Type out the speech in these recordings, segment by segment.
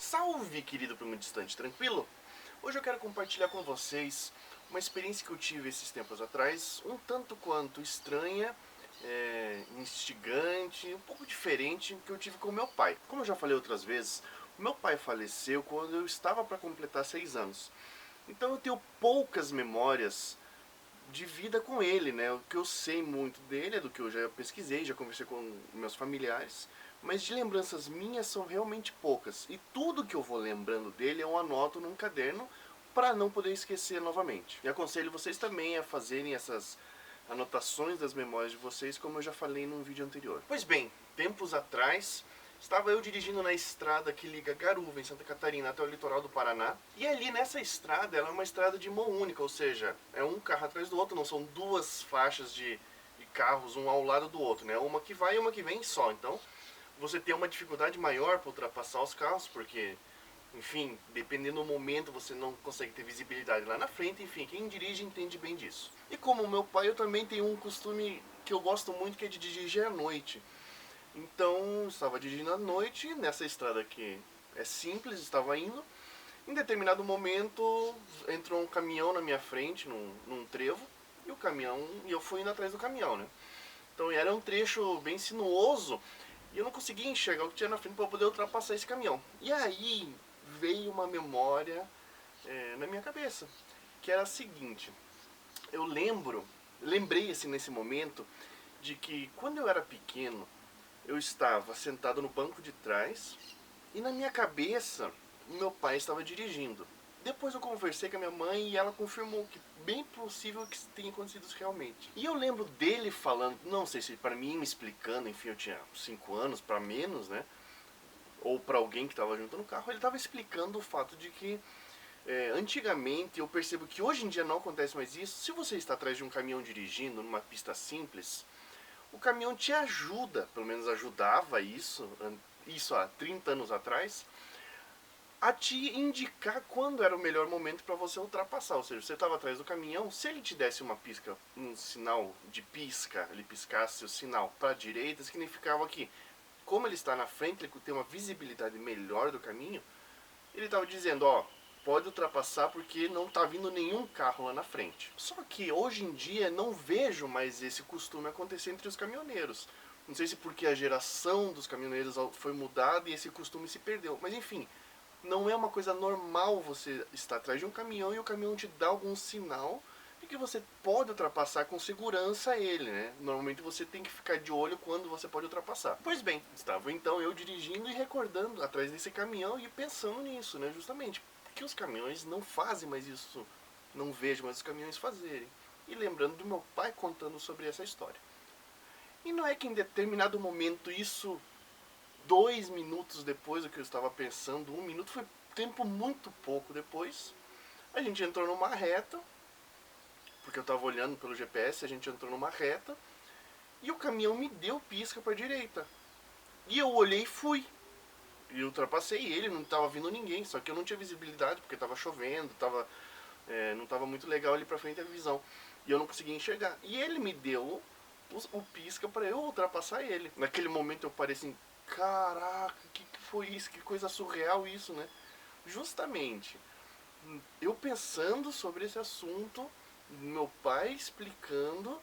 Salve, querido primo distante, tranquilo? Hoje eu quero compartilhar com vocês uma experiência que eu tive esses tempos atrás, um tanto quanto estranha, instigante, um pouco diferente, que eu tive com meu pai. Como eu já falei outras vezes, meu pai faleceu quando eu estava para completar 6 anos. Então eu tenho poucas memórias de vida com ele, né? O que eu sei muito dele é do que eu já pesquisei, já conversei com meus familiares, mas de lembranças minhas são realmente poucas. E tudo que eu vou lembrando dele eu anoto num caderno para não poder esquecer novamente. E aconselho vocês também a fazerem essas anotações das memórias de vocês, como eu já falei num vídeo anterior. Pois bem, tempos atrás estava eu dirigindo na estrada que liga Garuva, em Santa Catarina, até o litoral do Paraná. E ali nessa estrada, ela é uma estrada de mão única, ou seja, é um carro atrás do outro, não são duas faixas de carros um ao lado do outro, né? Uma que vai e uma que vem só. Então, você tem uma dificuldade maior para ultrapassar os carros, porque, enfim, dependendo do momento, você não consegue ter visibilidade lá na frente. Enfim, quem dirige entende bem disso. E como o meu pai, eu também tenho um costume que eu gosto muito, que é de dirigir à noite. Então, estava dirigindo à noite, nessa estrada que é simples, estava indo. Em determinado momento, entrou um caminhão na minha frente, num trevo, e eu fui indo atrás do caminhão, né? Então era um trecho bem sinuoso, e eu não conseguia enxergar o que tinha na frente para poder ultrapassar esse caminhão. E aí veio uma memória na minha cabeça, que era a seguinte: eu lembrei assim nesse momento, de que quando eu era pequeno, eu estava sentado no banco de trás e na minha cabeça meu pai estava dirigindo. Depois eu conversei com a minha mãe e ela confirmou que bem possível que tenha acontecido isso realmente. E eu lembro dele falando, não sei se para mim me explicando, enfim, eu tinha 5 anos para menos, né? Ou para alguém que estava junto no carro, ele estava explicando o fato de que antigamente, eu percebo que hoje em dia não acontece mais isso. Se você está atrás de um caminhão dirigindo numa pista simples, o caminhão te ajuda, pelo menos ajudava isso há 30 anos atrás, a te indicar quando era o melhor momento para você ultrapassar. Ou seja, você estava atrás do caminhão, se ele te desse um sinal de pisca, ele piscasse o sinal para a direita, significava que, como ele está na frente, ele tem uma visibilidade melhor do caminho, ele estava dizendo, ó, pode ultrapassar porque não está vindo nenhum carro lá na frente. Só que hoje em dia não vejo mais esse costume acontecer entre os caminhoneiros. Não sei se porque a geração dos caminhoneiros foi mudada e esse costume se perdeu. Mas enfim, não é uma coisa normal você estar atrás de um caminhão e o caminhão te dá algum sinal de que você pode ultrapassar com segurança ele, né? Normalmente você tem que ficar de olho quando você pode ultrapassar. Pois bem, estava então eu dirigindo e recordando atrás desse caminhão e pensando nisso, né? Justamente, porque os caminhões não fazem mais isso, não vejo mais os caminhões fazerem. E lembrando do meu pai contando sobre essa história. E não é que em determinado momento isso, 2 minutos depois do que eu estava pensando, 1 minuto foi tempo muito pouco depois, a gente entrou numa reta, porque eu estava olhando pelo GPS, a gente entrou numa reta, e o caminhão me deu pisca para a direita. E eu olhei e fui. E ultrapassei ele, não estava vindo ninguém, só que eu não tinha visibilidade, porque estava chovendo, não estava muito legal ali para frente a visão. E eu não conseguia enxergar. E ele me deu o pisca para eu ultrapassar ele. Naquele momento eu parei assim, caraca, que foi isso? Que coisa surreal isso, né? Justamente, eu pensando sobre esse assunto, meu pai explicando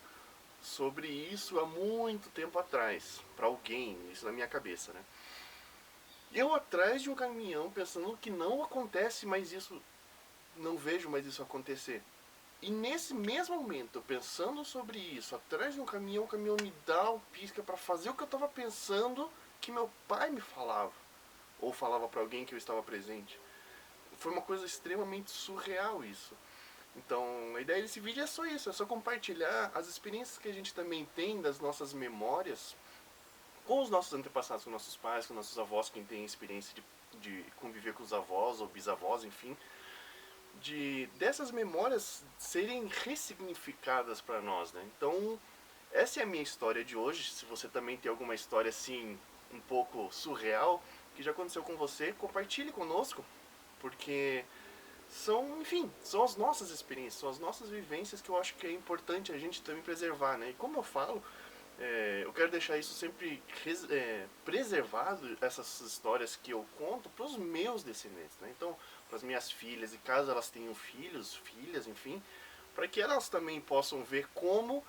sobre isso há muito tempo atrás, para alguém, isso na minha cabeça, né? Eu atrás de um caminhão pensando que não acontece mais isso, não vejo mais isso acontecer. E nesse mesmo momento, pensando sobre isso, atrás de um caminhão, o caminhão me dá o pisca para fazer o que eu estava pensando que meu pai me falava, ou falava para alguém que eu estava presente. Foi uma coisa extremamente surreal isso. Então, a ideia desse vídeo é só isso, é só compartilhar as experiências que a gente também tem das nossas memórias com os nossos antepassados, com nossos pais, com nossos avós, quem tem experiência de conviver com os avós ou bisavós, enfim, dessas memórias serem ressignificadas para nós, né? Então, essa é a minha história de hoje. Se você também tem alguma história assim, um pouco surreal, que já aconteceu com você, compartilhe conosco, porque enfim, são as nossas experiências, são as nossas vivências que eu acho que é importante a gente também preservar, né? E como eu falo, Eu quero deixar isso sempre preservado, essas histórias que eu conto para os meus descendentes, né? Então, para as minhas filhas, e caso elas tenham filhos, filhas, enfim, para que elas também possam ver como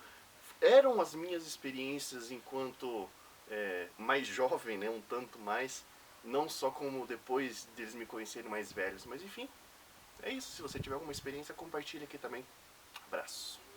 eram as minhas experiências enquanto mais jovem, né? Um tanto mais, não só como depois deles me conhecerem mais velhos, mas enfim, é isso. Se você tiver alguma experiência, compartilhe aqui também. Abraço.